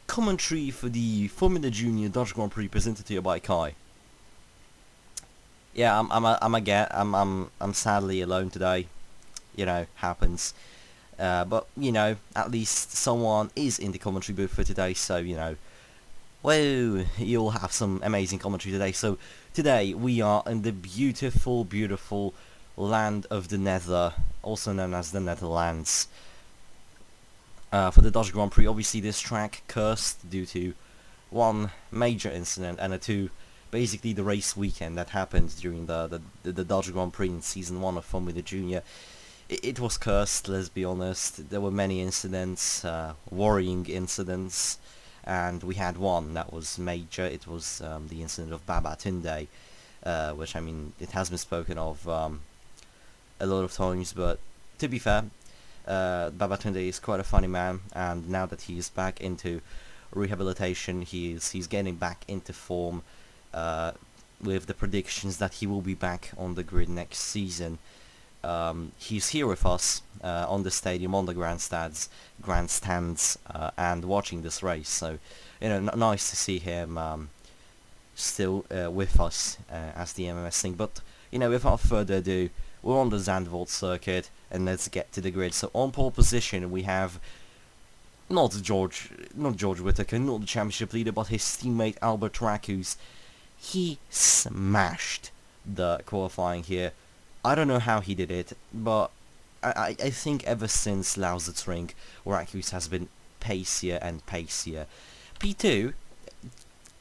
commentary for the Formula Junior Dutch Grand Prix presented to you by Kai. Yeah, I'm sadly alone today. You know, happens. But you know, at least someone is in the commentary booth for today. So you know, well, you'll have some amazing commentary today. So today we are in the beautiful, beautiful land of the Nether, also known as the Netherlands. For the Dutch Grand Prix, obviously this track cursed due to one major incident and basically the race weekend that happened during the Dutch Grand Prix in Season 1 of Formula Junior. It was cursed, let's be honest. There were many incidents, worrying incidents, and we had one that was major. It was the incident of Babatunde, which, I mean, it has been spoken of a lot of times, but to be fair, Babatunde is quite a funny man, and now that he is back into rehabilitation, he's getting back into form, with the predictions that he will be back on the grid next season. He's here with us on the stadium, on the grandstands, and watching this race. So, you know, nice to see him still with us as the MMS thing. But you know, without further ado, we're on the Zandvoort circuit, and let's get to the grid. So on pole position we have not George Whittaker, not the championship leader, but his teammate Albert Rakus. He smashed the qualifying here. I don't know how he did it, but I think ever since Lausitzring, Rakus has been pacier and pacier. P2,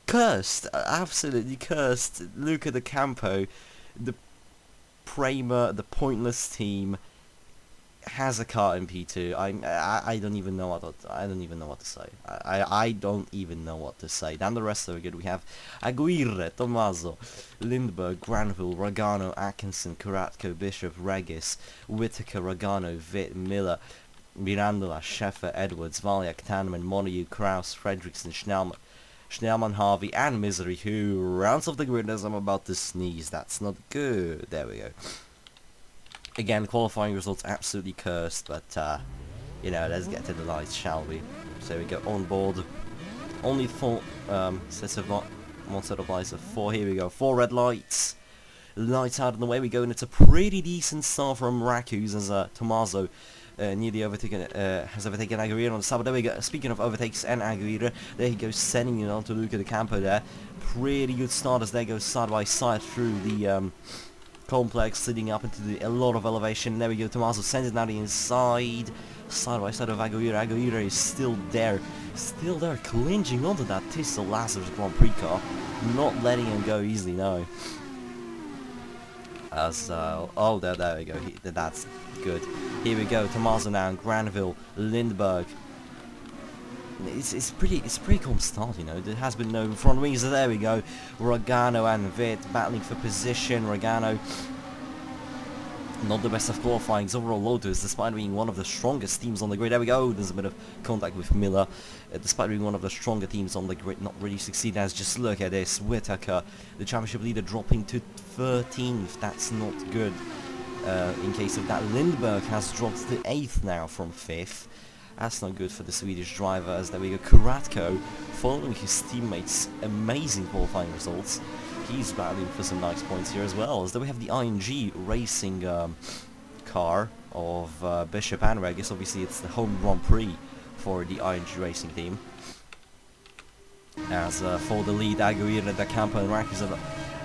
cursed, absolutely cursed. Luca de Campo, the Pramer, the pointless team, has a car in P2. I don't even know what to say. I don't even know what to say. Then the rest are good. We have Aguirre, Tommaso, Lindberg, Granville, Ragano, Atkinson, Karatko, Bishop, Regis, Whittaker, Ragano, Witt, Miller, Mirandola, Scheffer, Edwards, Valyak, Tanneman, Montague, Kraus, Fredrickson, Schnellman, Harvey, and Misery, who rounds off the grid as I'm about to sneeze. That's not good. There we go. Again, qualifying results absolutely cursed, but you know, let's get to the lights, shall we? So we go on board. Only four sets of one set of lights of four. Here we go. 4 red lights. Lights out, and away we go, and it's a pretty decent start from Rakus as Tommaso nearly has overtaken Aguirre on the side. But there we go. Speaking of overtakes and Aguirre, there he goes, sending it on to Luca de Campo there. Pretty good start as they go side by side through the complex, leading up into a lot of elevation. And there we go, Tommaso sends it now the inside, side by side of Aguirre. Aguirre is still there, clinging onto that Tissot Lazarus Grand Prix car, not letting him go easily, no. As oh, there we go. That's good. Here we go, Tommaso now, Granville, Lindberg. It's pretty calm start, you know. There has been no front wings. So there we go. Ragano and Witt battling for position. Ragano, not the best of qualifying. Overall Lotus, despite being one of the strongest teams on the grid. There we go. There's a bit of contact with Miller. Despite being one of the stronger teams on the grid, not really succeeding. As just look at this, Whittaker, the championship leader, dropping to 13th. That's not good. In case of that, Lindberg has dropped to 8th now from 5th. That's not good for the Swedish driver, as there we go, Karatko, following his teammates' amazing qualifying results. He's battling for some nice points here as well, as there we have the ING racing car of Bishop and Regis. Obviously it's the home Grand Prix for the ING racing team. As for the lead, Aguirre, De Campo and Rakus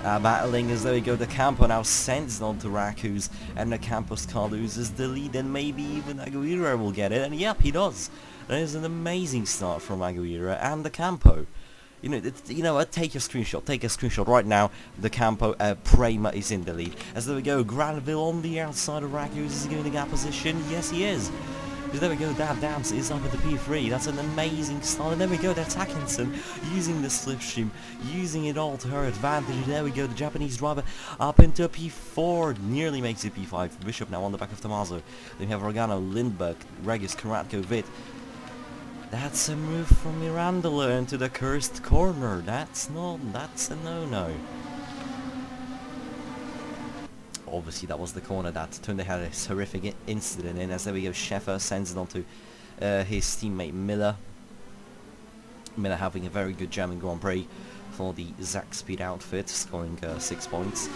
are battling, as there we go, De Campo now sends it on to Rakus, and De Campo's car loses the lead, and maybe even Aguirre will get it, and yep, he does. There's an amazing start from Aguirre and De Campo. You know what, take a screenshot right now. De Campo, Pramer is in the lead. As there we go, Granville on the outside of Rakus, is he giving the gap position? Yes, he is. There we go, that Dams is up at the P3, that's an amazing start, and there we go, that's Atkinson, using the slipstream, using it all to her advantage. There we go, the Japanese driver up into P4, nearly makes it P5, Bishop now on the back of Tommaso. Then we have Ragano, Lindberg, Regis, Karatko, Witt. That's a move from Mirandola into the cursed corner, that's a no-no. Obviously that was the corner that Tunde had a horrific incident in, as there we go, Scheffer sends it on to his teammate Miller. Miller having a very good German Grand Prix for the Zach Speed outfit, scoring 6 points.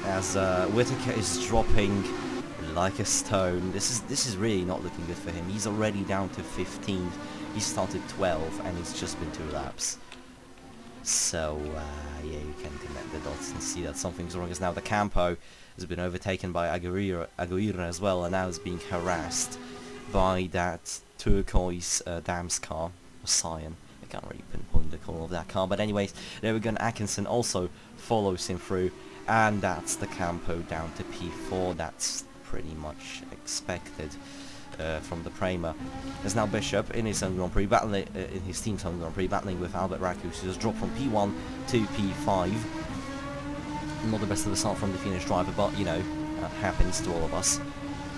As Whitaker is dropping like a stone. This is really not looking good for him. He's already down to 15. He started 12 and it's just been 2 laps. So yeah, you can connect the dots and see that something's wrong. As now the Campo has been overtaken by Aguirre as well, and now is being harassed by that turquoise Dams car, or Cyan. I can't really pinpoint the colour of that car, but anyways, there we go. And Atkinson also follows him through, and that's the Campo down to P4. That's pretty much expected from the Prema. There's now Bishop in his own Grand Prix, battling in his team's home Grand Prix, battling with Albert Rakus, who has dropped from P1 to P5. Not the best of the start from the Finnish driver, but you know, that happens to all of us.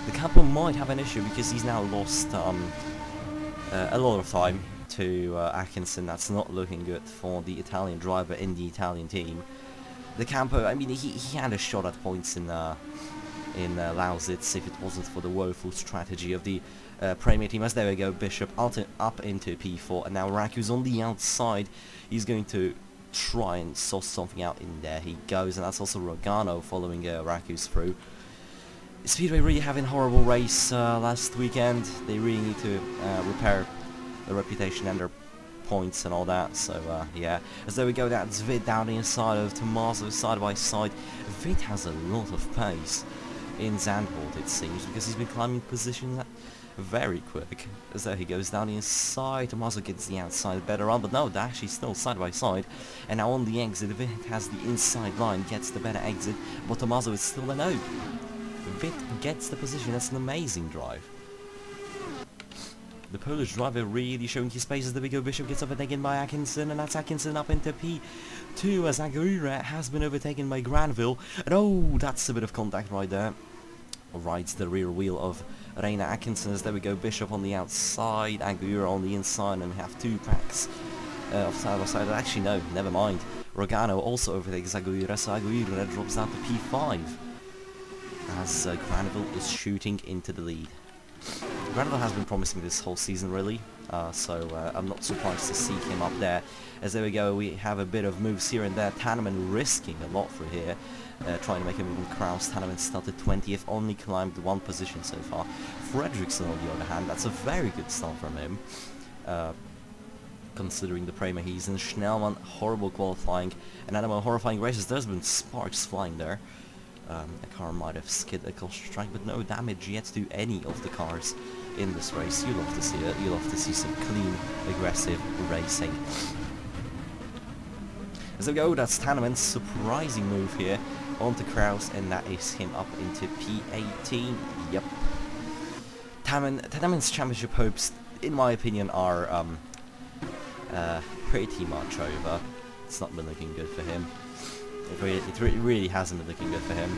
The Campo might have an issue because he's now lost a lot of time to Atkinson. That's not looking good for the Italian driver in the Italian team. The Campo, I mean, he had a shot at points in Lausitz if it wasn't for the woeful strategy of the Premier team. As there we go, Bishop up into P4, and now Raku's on the outside. He's going to try and source something out in there. He goes, and that's also Rogano following Raku's through. Speedway really having a horrible race last weekend. They really need to repair their reputation and their points and all that. So yeah, as there we go, that's Vid down the inside of Tommaso side by side. Vid has a lot of pace in Zandvoort, it seems, because he's been climbing positions very quick. As there he goes down the inside, Tommaso gets the outside better on, but no, they're actually still side by side. And now on the exit, Vid has the inside line, gets the better exit, but Tommaso is still a no. Vid gets the position. That's an amazing drive. The Polish driver really showing his pace as the Vigo Bishop gets overtaken by Atkinson, and that's Atkinson up into P2 as Aguirre has been overtaken by Granville. And oh, that's a bit of contact right there. Rides the rear wheel of Reina Atkinson. As there we go, Bishop on the outside, Aguirre on the inside, and we have 2 packs of side by side. Actually, no, never mind. Rogano also overtakes Aguirre, so Aguirre drops down to P5. As Granville is shooting into the lead. Granville has been promising this whole season, really, so I'm not surprised to see him up there. As there we go, we have a bit of moves here and there. Tanneman risking a lot for here, trying to make a move in Kraus. Tanneman started 20th, only climbed 1 position so far. Fredriksson, on the other hand, that's a very good start from him, considering the Prema he's in. Schnellman, horrible qualifying, and animal horrifying races. There's been sparks flying there. A car might have skid a cluster strike, but no damage yet to any of the cars in this race. You love to see it. You love to see some clean, aggressive racing. As we go, that's Tanneman's surprising move here onto Kraus, and that is him up into P18. Yep. Tanneman's championship hopes, in my opinion, are pretty much over. It's not been looking good for him. It really hasn't been looking good for him.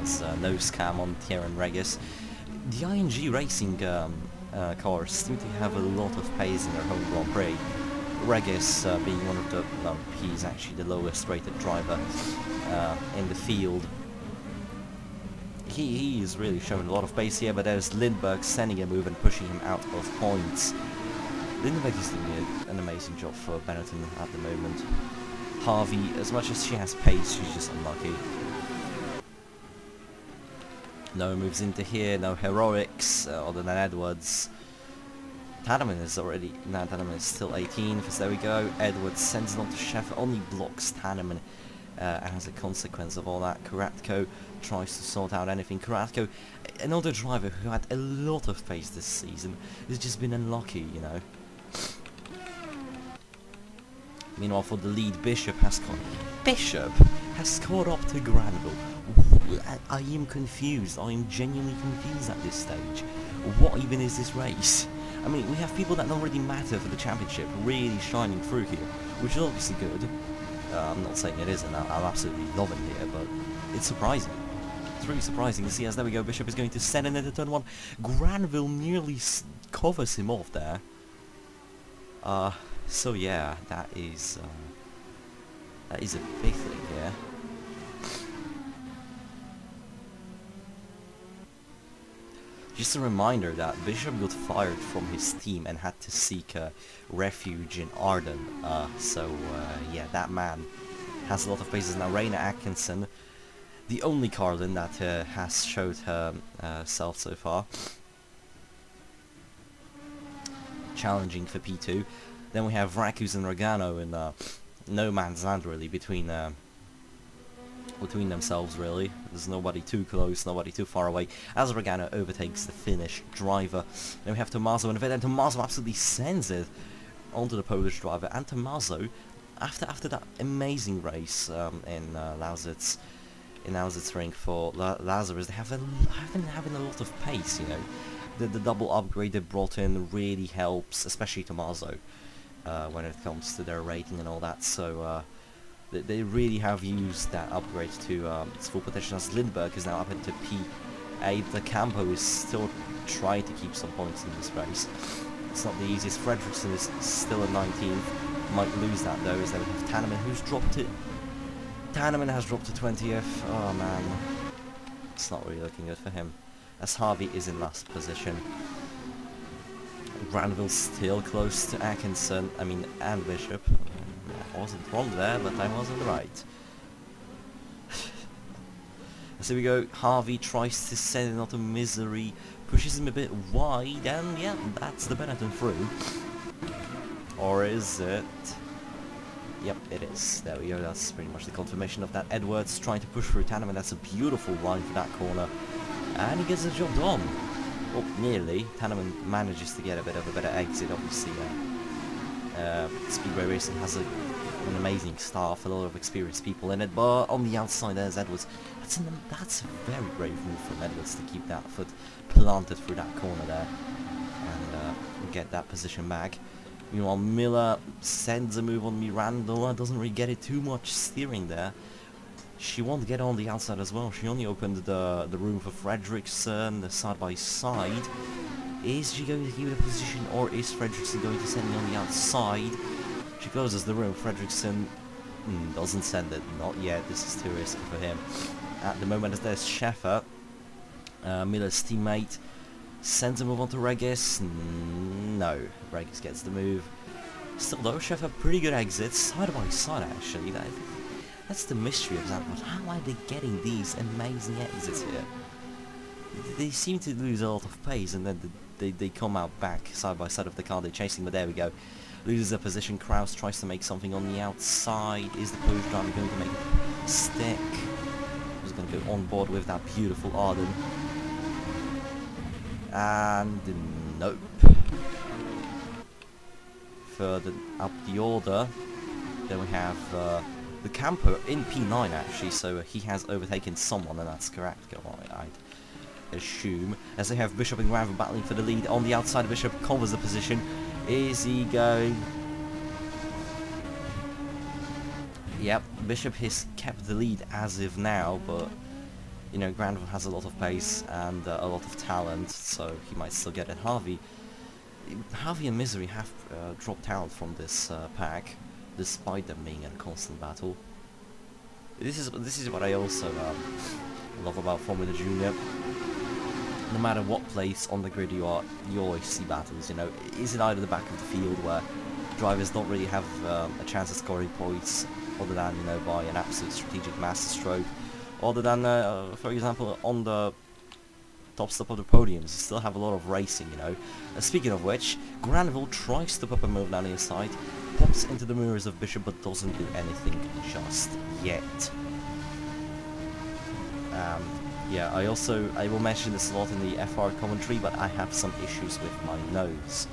As no scam on Thierry Regis. The ING Racing cars seem to have a lot of pace in their home Grand Prix. Regis being one of the... well, he's actually the lowest rated driver in the field. He is really showing a lot of pace here, but there's Lindbergh sending a move and pushing him out of points. Lindbergh is doing an amazing job for Benetton at the moment. Harvey, as much as she has pace, she's just unlucky. No moves into here, no heroics, other than Edwards. Tanneman is already... no, Tanneman is still 18th, as there we go. Edwards sends it on to Chef, only blocks Tanneman as a consequence of all that. Karatko tries to sort out anything. Karatko, another driver who had a lot of pace this season, has just been unlucky, you know. Meanwhile, for the lead, Bishop has caught up to Granville. I am confused. I am genuinely confused at this stage. What even is this race? I mean, we have people that don't really matter for the championship really shining through here, which is obviously good. I'm not saying it isn't. I'm absolutely loving here, but it's surprising. It's really surprising to see. As there we go, Bishop is going to send in into turn 1. Granville nearly covers him off there. So yeah, that is a big thing here. Just a reminder that Bishop got fired from his team and had to seek refuge in Arden. Yeah, that man has a lot of paces now. Raina Atkinson, the only Carlin that has showed herself so far, challenging for P2. Then we have Rakus and Regano in no man's land really between themselves really. There's nobody too close, nobody too far away, as Regano overtakes the Finnish driver. Then we have Tommaso and then Tommaso absolutely sends it onto the Polish driver, and Tommaso, after that amazing race in Lausitz's ring for Lazarus, they have been having a lot of pace, you know. The double upgrade they brought in really helps, especially Tommaso, when it comes to their rating and all that, so they really have used that upgrade to its full potential, as Lindbergh is now up into P8. The Campo is still trying to keep some points in this race. It's not the easiest. Fredrickson is still at 19th, might lose that though, as then we have Tanneman, who's dropped it. Tanneman has dropped to 20th, oh man, it's not really looking good for him, as Harvey is in last position. Granville still close to Atkinson, and Bishop. I wasn't wrong there, but I wasn't right. So we go, Harvey tries to send it out of Misery, pushes him a bit wide, and yeah, that's the Benetton through. Or is it? Yep, it is. There we go, that's pretty much the confirmation of that. Edwards trying to push through Tanneman, that's a beautiful line for that corner. And he gets the job done. Well, nearly. Tanneman manages to get a bit of a better exit, obviously. Speedway Racing has an amazing staff, a lot of experienced people in it, but on the outside there's Edwards. That's a very brave move from Edwards to keep that foot planted through that corner there and get that position back. Meanwhile, Miller sends a move on Miranda, doesn't really get it too much steering there. She won't get on the outside as well. She only opened the room for Fredrickson, the side by side. Is she going to keep the position, or is Fredrickson going to send it on the outside? She closes the room. Fredrickson doesn't send it, not yet. This is too risky for him. At the moment, as there's Schäfer, Miller's teammate, sends a move on to Regis. No, Regis gets the move. Still though, Schäfer pretty good exits, side by side actually. That's the mystery of that, but how are they getting these amazing exits here? They seem to lose a lot of pace, and then they come out back side by side of the car they're chasing, but there we go. Loses a position, Kraus tries to make something on the outside. Is the Polish driver going to make it stick? Who's going to go on board with that beautiful Arden? And nope. Further up the order, then we have the Campo in P9 actually, so he has overtaken someone, and that's correct, I'd assume, as they have Bishop and Granville battling for the lead. On the outside, Bishop covers the position. Is he going? Yep, Bishop has kept the lead as of now, but you know, Granville has a lot of pace and a lot of talent, so he might still get it. Harvey and Misery have dropped out from this pack, despite them being in a constant battle. This is what I also love about Formula Junior. No matter what place on the grid you are, you always see battles, you know. Is it either the back of the field where drivers don't really have a chance of scoring points other than, you know, by an absolute strategic masterstroke, other than, for example, on the top step of the podiums, you still have a lot of racing, you know. Speaking of which, Granville tries to pop a move down the side, pops into the mirrors of Bishop, but doesn't do anything just yet. Yeah, I will mention this a lot in the FR commentary, but I have some issues with my nose,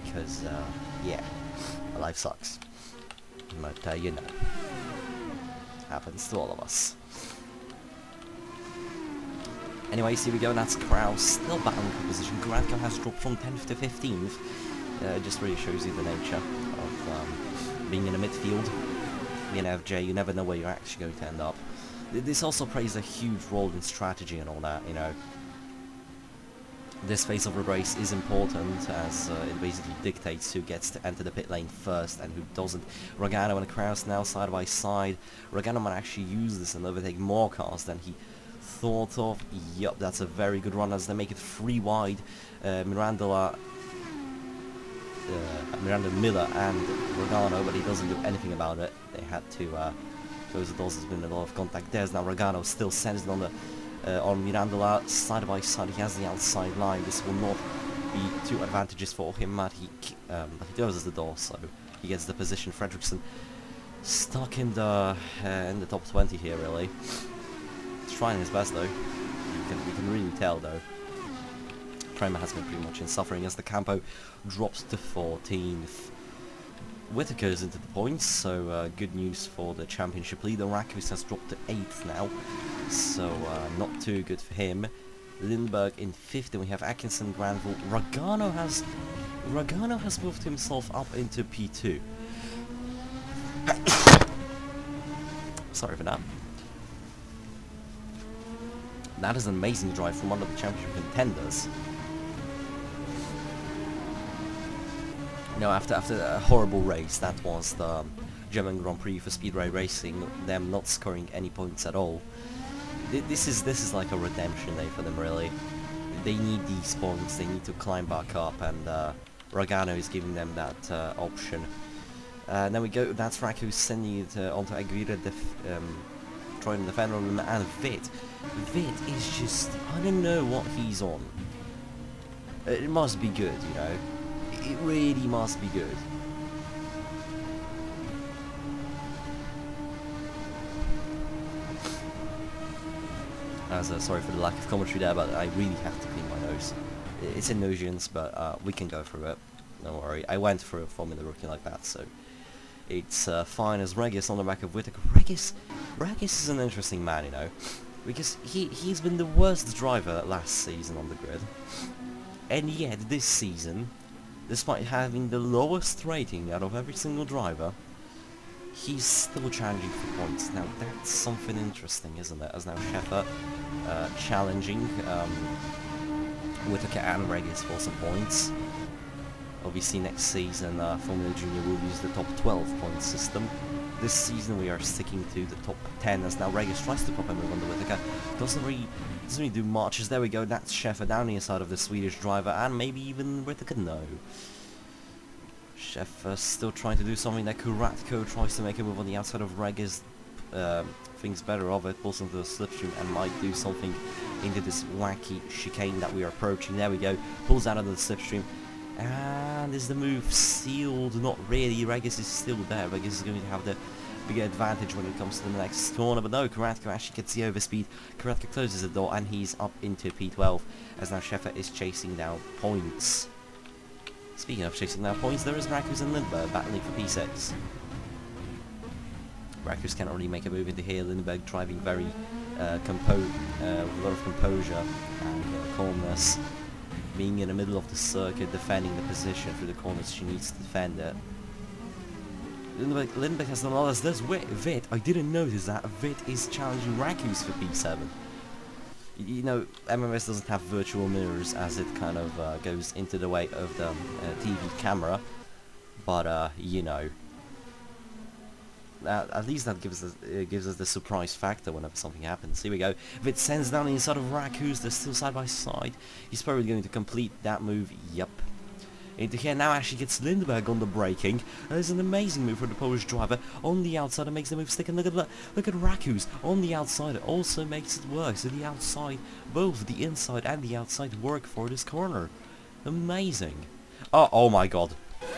because, yeah, life sucks, but, you know, happens to all of us. Anyways, here we go, and that's Kraus, still battling for position. Gradko has dropped from 10th to 15th, it just really shows you the nature of being in a midfield. Being FJ, you never know where you're actually going to end up. This also plays a huge role in strategy and all that, you know. This phase of the race is important, as it basically dictates who gets to enter the pit lane first and who doesn't. Rogano and Kraus now side by side. Rogano might actually use this and overtake more cars than he thought of. Yup, that's a very good run as they make it 3 wide. Miranda Miller and Regano, but he doesn't do anything about it. They had to close the doors. There's been a lot of contact. There's now Regano still sends it on the on Miranda side by side. He has the outside line. This will not be too advantageous for him, but he closes the door, so he gets the position. Fredrickson stuck in the top 20 here, really. He's trying his best though. We can really tell though. Prema has been pretty much in suffering as the Campo drops to 14th. Whitaker's into the points, so good news for the championship leader. Rakus has dropped to 8th now, so not too good for him. Lindbergh in 5th, and we have Atkinson, Granville. Ragano has moved himself up into P2. Sorry for that. That is an amazing drive from one of the championship contenders. You know, after a horrible race, that was the German Grand Prix for Speedway Racing, them not scoring any points at all. This is like a redemption day for them, really. They need these points, they need to climb back up, and Ragano is giving them that option. Then we go, that's Raku sending it onto Aguirre, trying to defend on him, and Vit is just, I don't know what he's on. It must be good, you know. It really must be good. Sorry for the lack of commentary there, but I really have to clean my nose. It's in Nosians, but we can go through it. Don't worry. I went through a Formula Rookie like that, so it's fine as Regis on the back of Whitaker. Regis is an interesting man, you know, because he's been the worst driver last season on the grid, and yet this season, despite having the lowest rating out of every single driver, he's still challenging for points. Now that's something interesting, isn't it? As now Scheffer challenging Whitaker and Regis for some points. Obviously next season Formula Junior will use the top 12 point system. This season we are sticking to the top 10 as now Regis tries to pop a move on the Whitaker. Doesn't really do much. As there we go, that's Scheffer down the inside of the Swedish driver, and maybe even Whitaker, no. Scheffer still trying to do something that Kuratko tries to make a move on the outside of Regis. Thinks better of it, pulls into the slipstream and might do something into this wacky chicane that we are approaching. There we go, pulls out of the slipstream. And is the move sealed? Not really. Regis is still there. Regis is going to have the bigger advantage when it comes to the next corner, but no, Kuratko actually gets the overspeed. Kuratko closes the door and he's up into P12 as now Scheffer is chasing down points. Speaking of chasing down points, there is Rakus and Lindbergh battling for P6. Rakus cannot really make a move into here. Lindbergh driving very with a lot of composure and calmness. Being in the middle of the circuit, defending the position through the corners she needs to defend it. Lindbergh has done all this. There's Vit. I didn't notice that. Vit is challenging Rakus for P7. You know, MMS doesn't have virtual mirrors as it kind of goes into the way of the TV camera. But, you know, at least that gives us the surprise factor whenever something happens. Here we go. Vit sends down the inside of Rakus. They're still side by side. He's probably going to complete that move. Yep. Into here now actually gets Lindbergh on the braking. There's an amazing move for the Polish driver on the outside. It makes the move stick. And look at Rakus on the outside. It also makes it work. So the outside, both the inside and the outside work for this corner. Amazing. Oh my god.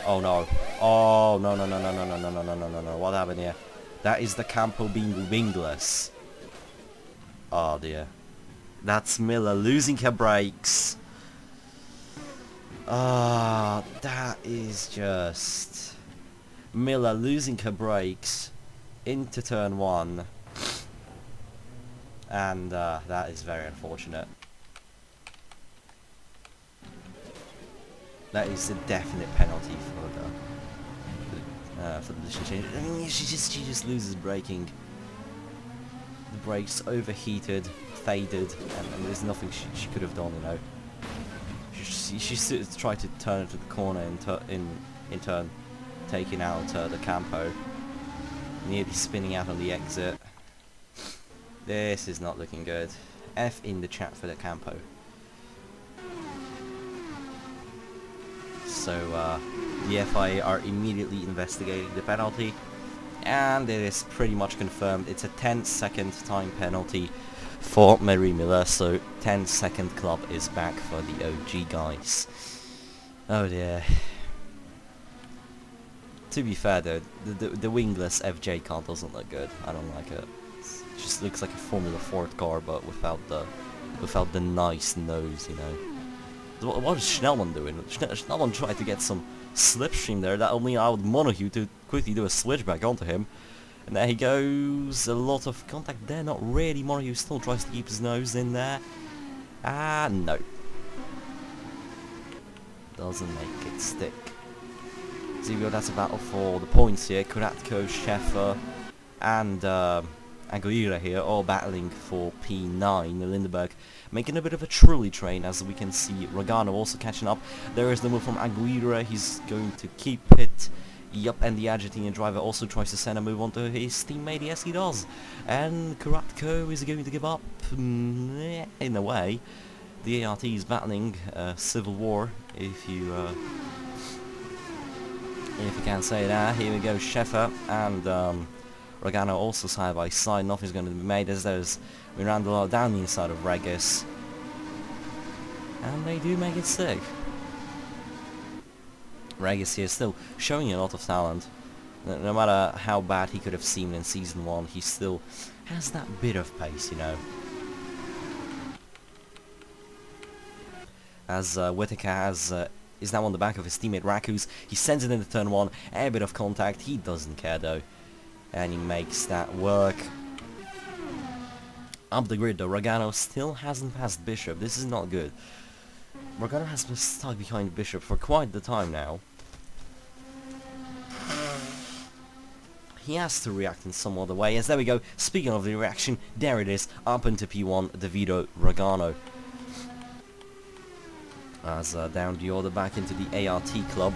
Oh no. Oh no. What happened here? That is the Campo being wingless. Oh dear. That's Miller losing her brakes. Ah, that is just Miller losing her brakes into turn 1, and that is very unfortunate. That is a definite penalty for the position change. I mean, she just loses braking. The brakes overheated, faded, and there's nothing she could have done, you know. She tried to turn into the corner in turn, taking out the Campo, nearly spinning out on the exit. This is not looking good. F in the chat for the campo. So the FIA are immediately investigating the penalty, and it is pretty much confirmed. It's a 10-second time penalty for Mary Miller, so 10-second club is back for the OG guys. Oh dear. To be fair though, the wingless FJ car doesn't look good. I don't like it. It just looks like a Formula Ford car, but without the nice nose, you know. What is Schnellman doing? Schnellman tried to get some slipstream there. That only allowed Montague to quickly do a switchback onto him. And there he goes. A lot of contact there. Not really. Montague still tries to keep his nose in there. Ah, no. Doesn't make it stick. So that's a battle for the points here. Kuratko, Schäfer, and Aguirre here, all battling for P9. Lindenberg making a bit of a trolley train, as we can see. Rogano also catching up. There is the move from Aguirre. He's going to keep it. Yup, and the Argentinian driver also tries to send a move onto his teammate. Yes, he does. And Kuratko is going to give up. In a way, the ART is battling civil war, if you can say that. Here we go, Schäfer and Rogano also side by side. Nothing's going to be made as there's Miranda down the inside of Regis. And they do make it stick. Regis here still showing a lot of talent. No matter how bad he could have seemed in Season 1, he still has that bit of pace, you know. As Whittaker is now on the back of his teammate Rakus. He sends it into turn 1, a bit of contact. He doesn't care though. And he makes that work. Up the grid though, Rogano still hasn't passed Bishop. This is not good. Rogano has been stuck behind Bishop for quite the time now. He has to react in some other way, as there we go. Speaking of the reaction, there it is, up into P1, DeVito Rogano. As down the order back into the ART club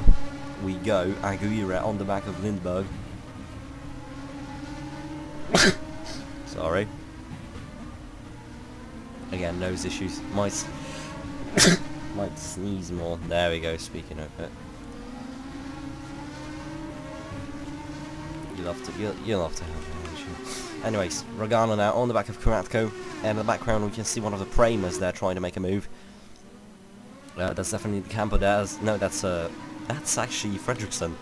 we go. Aguirre on the back of Lindbergh. Sorry. Again, nose issues. Might sneeze more. There we go, speaking of it. You'll have to have an issue. Anyways, Rogano now on the back of Kuratko. And in the background we can see one of the Pramers there trying to make a move. That's definitely the campo there. No, that's actually Fredriksson.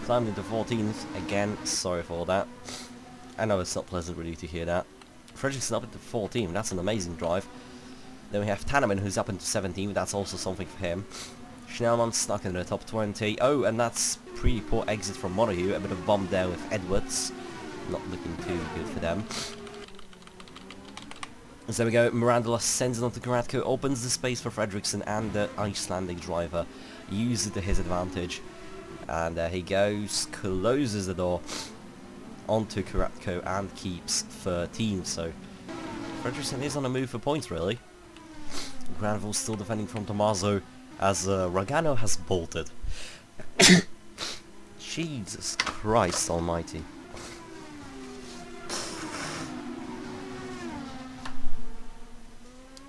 Climbed into 14th again. Sorry for that. I know it's not pleasant really to hear that. Fredriksson up into 14th. That's an amazing drive. Then we have Tanneman who's up into 17th. That's also something for him. Schnellman stuck in the top 20. Oh, and that's pretty poor exit from Montague. A bit of bump there with Edwards. Not looking too good for them. So there we go, Mirandula sends it onto Kuratko, opens the space for Fredriksson, and the Icelandic driver uses it to his advantage. And there he goes, closes the door onto Kuratko and keeps 13. So Fredriksson is on a move for points really. Granville still defending from Tommaso as Rogano has bolted. Jesus Christ almighty.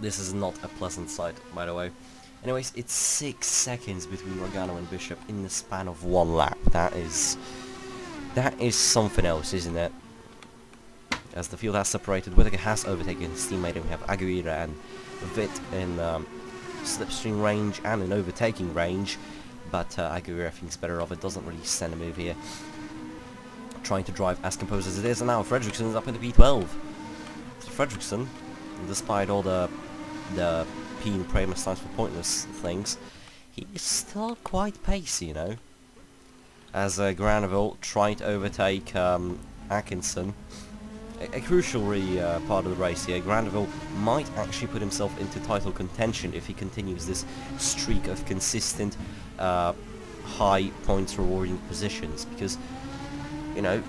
This is not a pleasant sight, by the way. Anyways, it's 6 seconds between Rogano and Bishop in the span of 1 lap. That is something else, isn't it? As the field has separated, Whittaker has overtaken his teammate, and we have Aguirre and Witt in slipstream range and in overtaking range. But Aguirre thinks better of it, doesn't really send a move here. Trying to drive as composed as it is, and now Fredriksson is up into P12. So Fredriksson, despite all the P and Pramer stands for pointless things, he is still quite pacey, you know. As Granville trying to overtake Atkinson. A crucial part of the race here. Granville might actually put himself into title contention if he continues this streak of consistent high points rewarding positions, because, you know,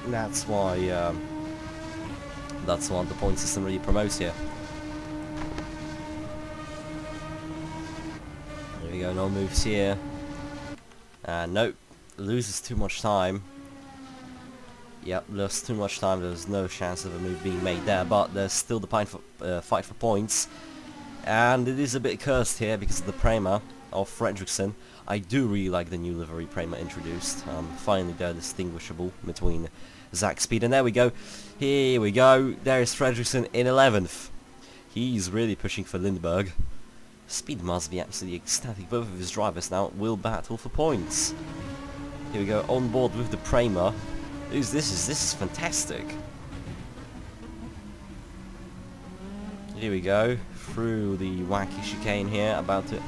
that's what the point system really promotes here. There we go, no moves here. Nope, loses too much time. Yep, there's too much time, there's no chance of a move being made there, but there's still the fight for points. And it is a bit cursed here because of the Prema of Fredriksson. I do really like the new livery Prema introduced. Finally they're distinguishable between Zach Speed. And there we go. Here we go. There's Fredriksson in 11th. He's really pushing for Lindbergh. Speed must be absolutely ecstatic. Both of his drivers now will battle for points. Here we go, on board with the Prema. This is fantastic. Here we go, through the wacky chicane here, about to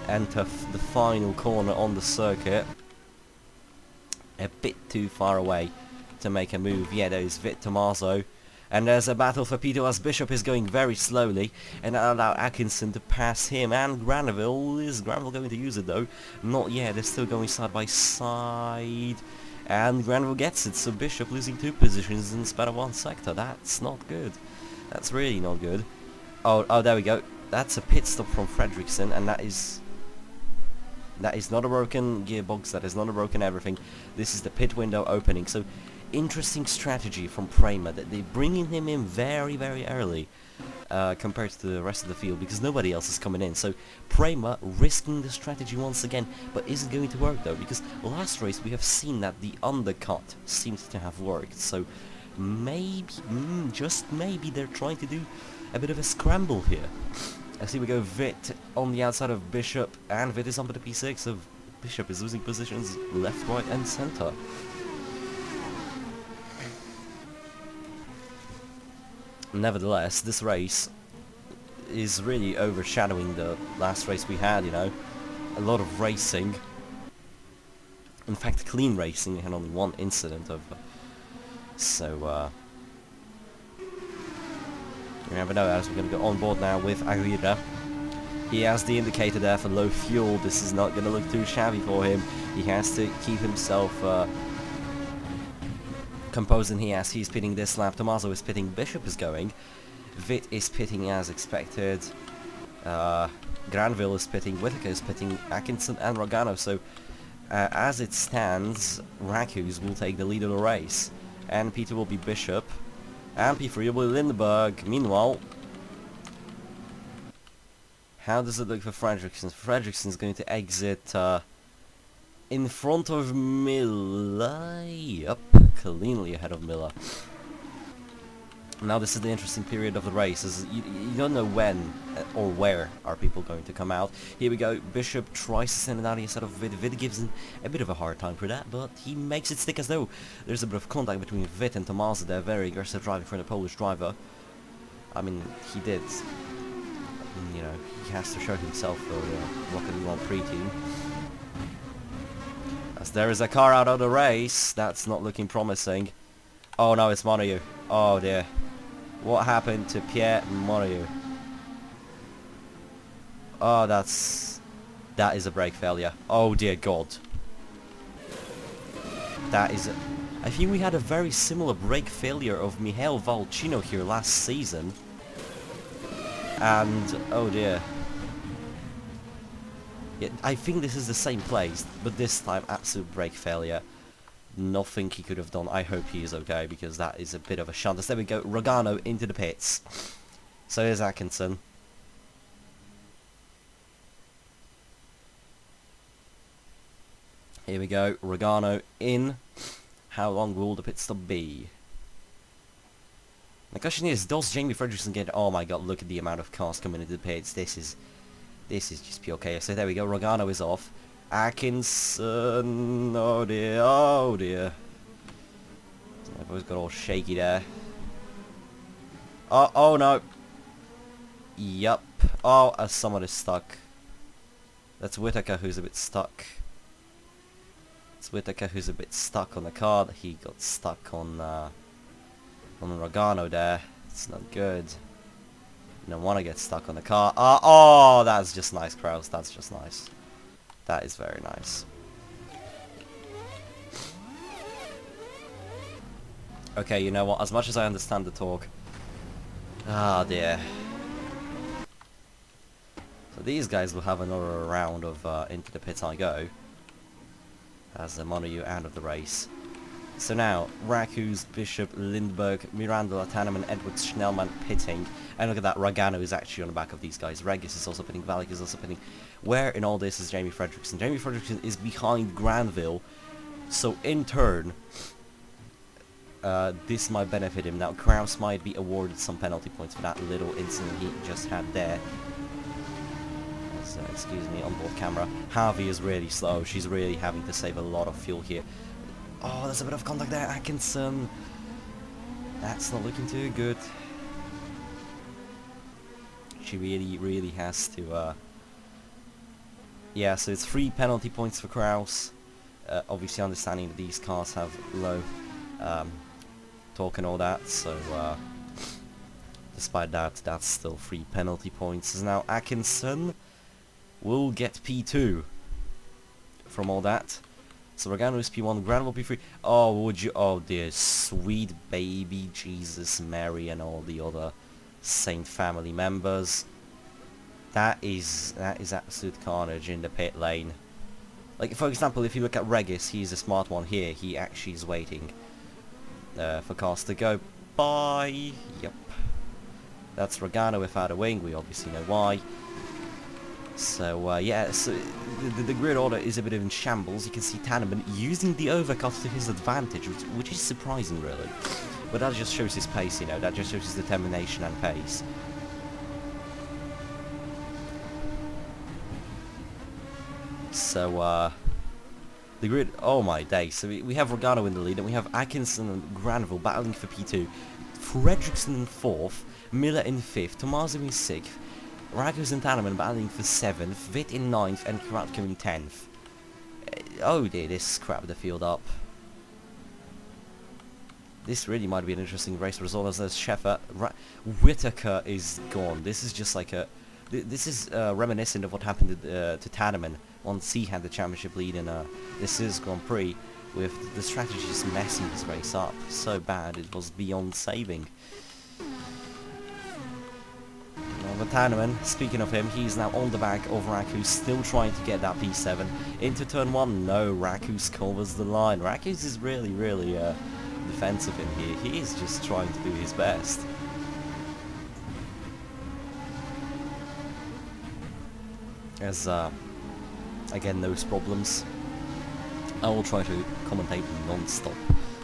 enter the final corner on the circuit. A bit too far away to make a move. Yeah, there's Vit Tomaso. And there's a battle for Peter as Bishop is going very slowly, and that'll allow Atkinson to pass him. And Granville, is Granville going to use it though? Not yet, they're still going side by side. And Granville gets it, so Bishop losing 2 positions in the span of 1 sector. That's not good. That's really not good. Oh, there we go. That's a pit stop from Fredriksson, and that is not a broken gearbox, that is not a broken everything. This is the pit window opening, so interesting strategy from Prema, that they're bringing him in very, very early compared to the rest of the field, because nobody else is coming in. So Prema risking the strategy once again, but isn't going to work though, because last race we have seen that the undercut seems to have worked. So maybe, just maybe, they're trying to do a bit of a scramble here. As here we go, Vit on the outside of Bishop, and Vit is on the P6, so Bishop is losing positions left, right and center. Nevertheless, this race is really overshadowing the last race we had, you know. A lot of racing. In fact, clean racing. We had only 1 incident of... you never know, as we're going to go on board now with Aguirre. He has the indicator there for low fuel. This is not going to look too shabby for him. He has to keep himself composed, and he's pitting this lap. Tommaso is pitting, Bishop is going. Vit is pitting as expected. Granville is pitting, Whitaker is pitting, Atkinson and Rogano. So as it stands, Raccoons will take the lead of the race. And Peter will be Bishop. And P3 will be Lindbergh. Meanwhile, how does it look for Fredriksson? Fredriksson is going to exit in front of Miller. Yup, cleanly ahead of Miller. Now this is the interesting period of the race, as you don't know when or where are people going to come out. Here we go, Bishop tries to send it out instead of Vit. Vit gives him a bit of a hard time for that, but he makes it stick as though there's a bit of contact between Vit and Tommaso. They're very aggressive driving for the Polish driver. I mean, he did. You know, he has to show himself for the Rocket Grand Prix team. As there is a car out of the race, that's not looking promising. Oh no, it's Montague. Oh dear. What happened to Pierre Montague? Oh, that is a brake failure. Oh dear God. That is I think we had a very similar brake failure of Mihail Valchino here last season. And oh dear. Yeah, I think this is the same place, but this time absolute brake failure. Nothing he could have done. I hope he is okay, because that is a bit of a shunt. There we go, Rogano into the pits. So here's Atkinson. Here we go, Rogano in. How long will the pit stop be? The question is, does Jamie Fredriksson get... Oh my God, look at the amount of cars coming into the pits. This is just pure chaos. So there we go, Rogano is off. Atkinson, oh dear, oh dear. I've always got all shaky there. Oh no. Yup. Oh, someone is stuck. That's Whitaker who's a bit stuck. It's Whitaker who's a bit stuck on the car. He got stuck on Rogano there. It's not good. You don't want to get stuck on the car. Oh, that's just nice, Kraus. That's just nice. That is very nice. Okay, you know what? As much as I understand the talk... Ah, dear. So these guys will have another round of Into the Pits I Go. As the Montague out of the race. So now, Rakus, Bishop, Lindbergh, Miranda, Tanneman, Edwards, Schnellman pitting. And look at that, Ragano is actually on the back of these guys. Regis is also pitting, Valak is also pitting. Where in all this is Jamie Fredrickson? Jamie Fredrickson is behind Granville. So in turn, this might benefit him. Now, Kraus might be awarded some penalty points for that little incident he just had there. So, excuse me, on board camera. Harvey is really slow. She's really having to save a lot of fuel here. Oh, there's a bit of contact there, Atkinson. That's not looking too good. She really has to, yeah, so it's 3 penalty points for Kraus. Obviously understanding that these cars have low torque and all that, so despite that, that's still 3 penalty points. So now Atkinson will get P2 from all that. So Ragano is P1, Granville P3. Oh, would you? Oh dear, sweet baby Jesus, Mary, and all the other Saint family members. That is absolute carnage in the pit lane. Like, for example, if you look at Regis, he's a smart one here. He actually is waiting for cars to go by. Yep. That's Ragano without a wing. We obviously know why. So, yeah, so the grid order is a bit in shambles. You can see Tanneman using the overcut to his advantage, which is surprising, really. But that just shows his pace, you know. That just shows his determination and pace. So, the grid, oh my day. So we have Ragano in the lead, and we have Atkinson and Granville battling for P2. Fredrickson in 4th, Miller in 5th, Tommaso in 6th, Rakus and Tanneman battling for 7th, Vitt in 9th, and Karatko in 10th. Oh dear, this crap the field up. This really might be an interesting race result, as there's Sheffer. Whitaker is gone. This is just like a... This is reminiscent of what happened to Tanneman once he had the championship lead in this is Grand Prix, with the strategy just messing this race up so bad it was beyond saving. But Tanneman, speaking of him, he's now on the back of Rakus, still trying to get that P7 into turn 1. No, Rakus covers the line. Rakus is really defensive in here. He is just trying to do his best. As again, those problems. I will try to commentate non-stop.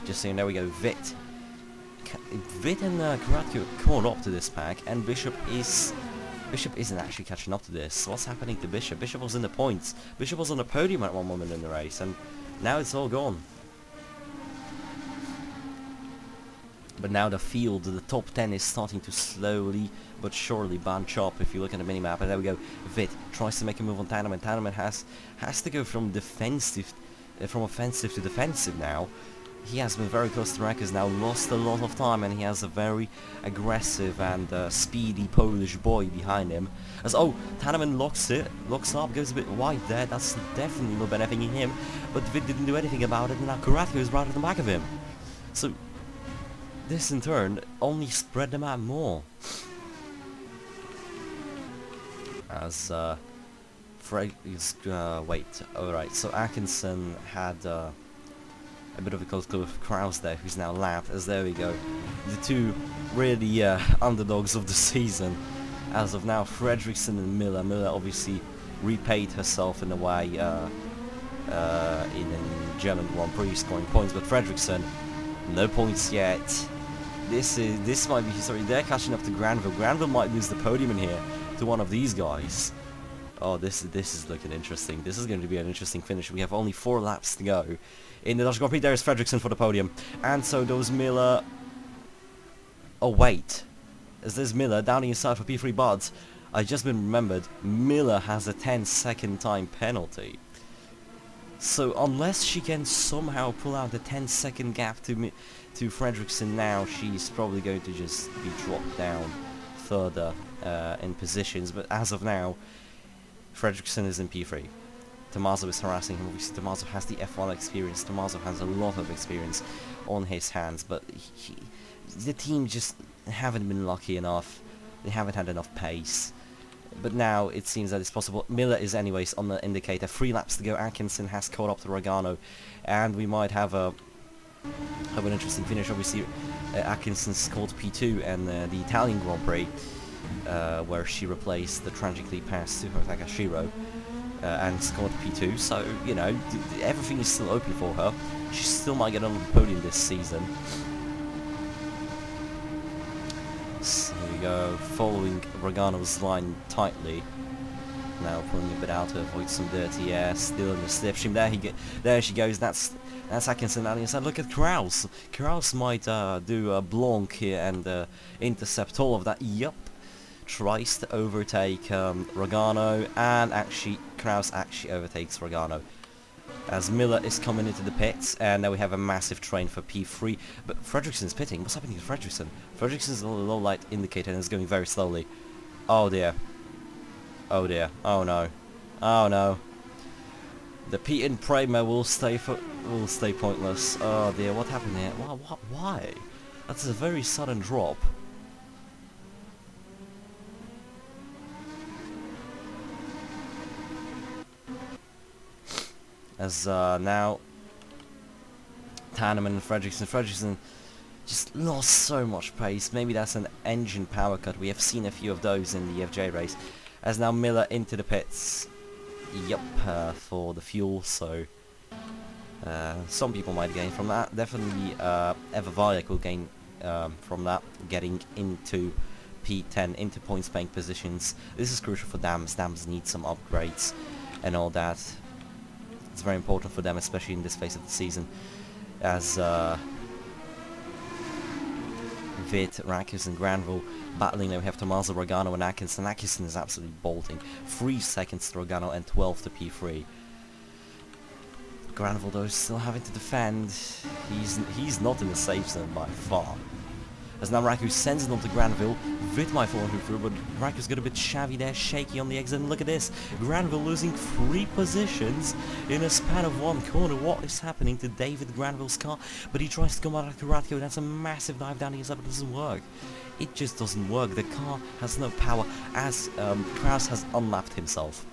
Just saying, there we go. Vitt and Karatko caught up to this pack, and Bishop isn't actually catching up to this. What's happening to Bishop? Bishop was in the points. Bishop was on the podium at one moment in the race, and now it's all gone. But now the field, the top 10 is starting to slowly but surely bunch up. If you look at the minimap, and there we go. Vitt tries to make a move on Tanneman. Tanneman has to go from offensive to defensive now. He has been very close to Rakus now, lost a lot of time, and he has a very aggressive and speedy Polish boy behind him. As Tanneman locks up, goes a bit wide there. That's definitely not benefiting him. But Vitt didn't do anything about it, and now Karatko is right at the back of him. So this in turn only spread them out more. As wait, alright, so Atkinson had a bit of a close call with Kraus there, who's now lapped, as there we go. The two really underdogs of the season. As of now, Fredrickson and Miller. Miller obviously repaid herself in a way in German Grand Prix scoring points, but Fredrickson, no points yet. This might be, sorry, they're catching up to Granville. Granville might lose the podium in here to one of these guys. Oh, this is looking interesting. This is going to be an interesting finish. We have only 4 laps to go. In the Dutch Grand Prix, there is Fredrickson for the podium. And so does Miller. Oh, wait. Is this Miller down inside for P3, but I just been remembered, Miller has a 10-second time penalty. So unless she can somehow pull out the 10-second gap to Fredrickson now, she's probably going to just be dropped down further in positions. But as of now, Fredrickson is in P3. Tommaso is harassing him. Obviously, Tommaso has the F1 experience. Tommaso has a lot of experience on his hands, but the team just haven't been lucky enough. They haven't had enough pace. But now it seems that it's possible. Miller is anyways on the indicator. 3 laps to go. Atkinson has caught up to Ragano, and we might have a have an interesting finish. Obviously, Atkinson scored P2 and the Italian Grand Prix, where she replaced the tragically passed Suho Takashiro and scored P2. So, you know, everything is still open for her. She still might get on the podium this season. So here we go, following Rogano's line tightly. Now pulling a bit out to avoid some dirty air, still in the slipstream. There she goes. That's Atkinson on the inside. Look at Kraus. Kraus might do a Blanc here and intercept all of that. Yup. Tries to overtake Rogano, and actually Kraus actually overtakes Rogano. As Miller is coming into the pits, and now we have a massive train for P3. But Fredrikson's pitting. What's happening to Fredriksson? Fredriksson's on a low light indicator and is going very slowly. Oh dear. Oh dear. Oh no. Oh no. The Pete and Prema will stay pointless. Oh dear. What happened here? Why? That's a very sudden drop. As now Tanneman and Fredriksson just lost so much pace. Maybe that's an engine power cut. We have seen a few of those in the FJ race. As now Miller into the pits. Yup, for the fuel. So some people might gain from that. Definitely Eva Valjak will gain from that, getting into P10, into points bank positions. This is crucial for Dams. Dams need some upgrades and all that. It's very important for them, especially in this phase of the season, as Vit, Rakus and Granville battling. Now we have Tommaso, Rogano and Atkinson. Atkinson is absolutely bolting. 3 seconds to Rogano and 12 to P3. Granville though is still having to defend. He's not in the safe zone by far. As now Raku sends it on to Granville. Vit might follow him through, but Raku's got a bit shabby there, shaky on the exit. And look at this, Granville losing 3 positions in a span of 1 corner. What is happening to David Granville's car? But he tries to come out of Ratko. That's a massive dive down the inside, but it doesn't work. It just doesn't work. The car has no power, as Kraus has unlapped himself.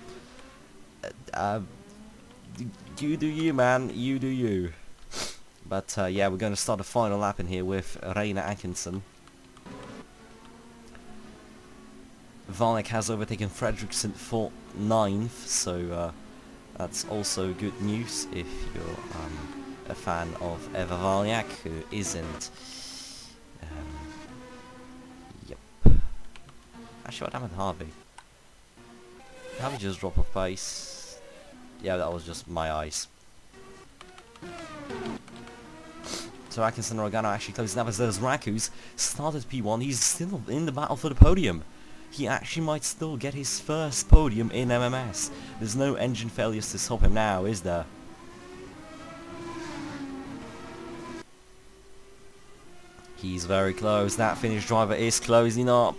You do you, man. You do you. But yeah, we're going to start the final lap in here with Reina Atkinson. Valjak has overtaken Fredriksson for 9th, so that's also good news if you're a fan of Eva Valjak, who isn't. Yep. Actually, what happened to Harvey? Harvey just dropped off pace. Yeah, that was just my eyes. So Atkinson and Rogano actually closing up, as there's Rakus started P1. He's still in the battle for the podium. He actually might still get his first podium in MMS. There's no engine failures to stop him now, is there? He's very close. That Finnish driver is closing up.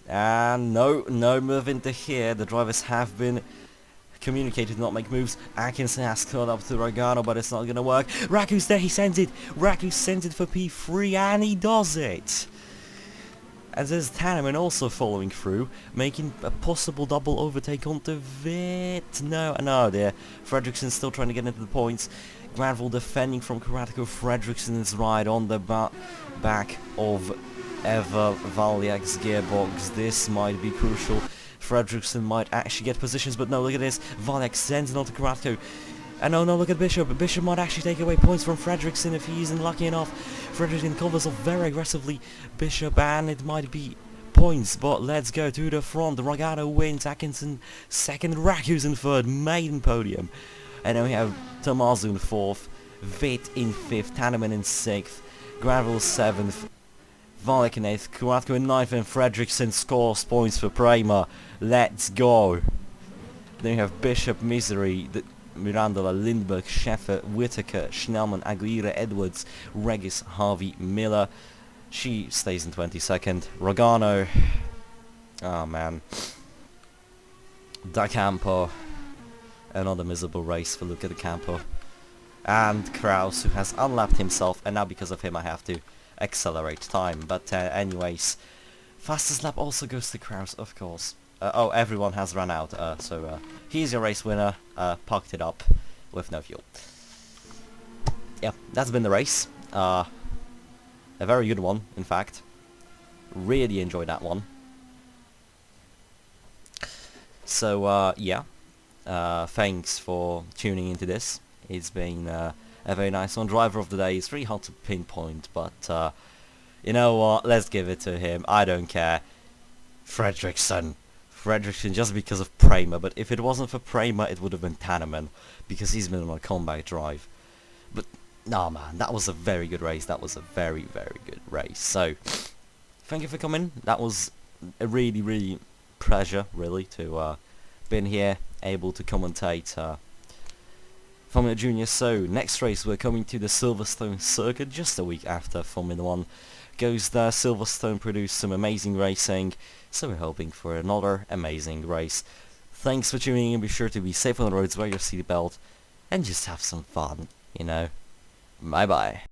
And no move into here. The drivers have been communicated not make moves. Atkinson has caught up to Rogano, but it's not gonna work. Raku's there, he sends it. Raku sends it for P3, and he does it. As there's Tanneman also following through, making a possible double overtake onto Vit. No, there. Fredriksson still trying to get into the points. Granville defending from Karatiko. Fredriksson is right on the back of Eva Valjak's gearbox. This might be crucial. Fredriksson might actually get positions, but no, look at this. Valjak sends it on to Karatko. And no, look at Bishop. Bishop might actually take away points from Fredriksson if he isn't lucky enough. Fredriksson covers off very aggressively Bishop, and it might be points, but let's go to the front. Rogano wins, Atkinson second, Rakus in third, maiden podium. And then we have Tommaso in 4th, Vit in 5th, Tanneman in 6th, Granville 7th, Valjak in 8th, Karatko in 9th, and Fredriksson scores points for Prema. Let's go. Then we have Bishop, Misery, Mirandola, Lindbergh, Scheffer, Whitaker, Schnellman, Aguirre, Edwards, Regis, Harvey, Miller. She stays in 22nd. Rogano. Oh man. Da Campo. Another miserable race for Luca Da Campo. And Kraus, who has unlapped himself, and now because of him I have to accelerate time. But anyways, fastest lap also goes to Kraus, of course. Oh, everyone has run out, so he's your race winner, parked it up with no fuel. yeah, that's been the race. A very good one, in fact. Really enjoyed that one. So, yeah. Thanks for tuning into this. It's been a very nice one. Driver of the day is really hard to pinpoint, but you know what? Let's give it to him. I don't care. Fredriksson. Fredriksson just because of Prema, but if it wasn't for Prema, it would have been Tanneman, because he's been on a comeback drive. But, nah man, that was a very good race. That was a very, very good race. So, thank you for coming. That was a really, really pleasure, really, to been here, able to commentate Formula Junior. So, next race we're coming to the Silverstone circuit, just a week after Formula 1 goes there. Silverstone produced some amazing racing, so we're hoping for another amazing race. Thanks for tuning in. Be sure to be safe on the roads, wear your seatbelt, and just have some fun, you know. Bye bye.